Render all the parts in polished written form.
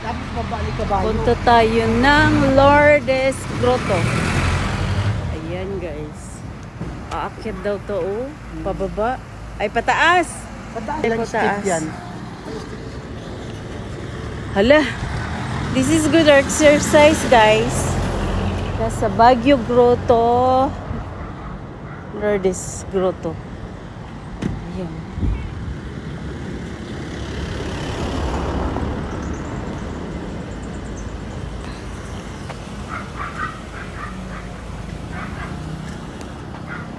Tapos babalik kabayo. Punta tayo ng Lourdes Grotto. Ayan guys. Aakyat daw to oh. Pababa. Ay pataas. Pataas. Step yan. Hala. This is good exercise guys. Nasa Baguio Grotto. Lourdes Grotto. Ayan.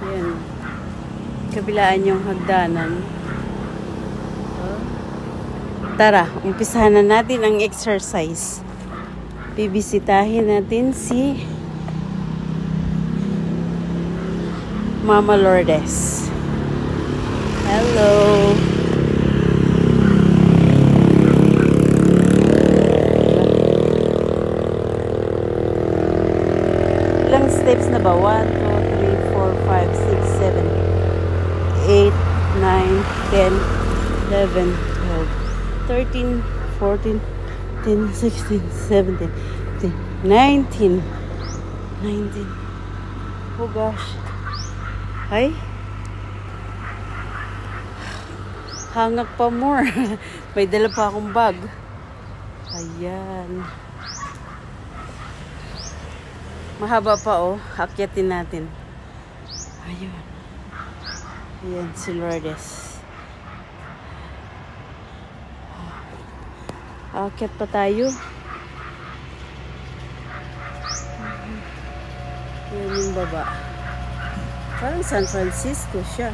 Ayan. Kabilaan yung hagdanan. Tara, umpisahan na natin ang exercise. Bibisitahin natin si Mama Lourdes. Hello. Ilang steps na ba? 1, 2, 3, 4, 5, 6, 7, 8, 9, 10, 11, 12. 13, 14, 15, 16, 17, 18, 19. Oh gosh. Ay. Hangak pa more. May dala pa akong bag. Ayan. Mahaba pa oh. Akyatin natin. Ayun. Ayan si Lourdes. Aakyat pa tayo. Yan yung baba. Parang San Francisco siya.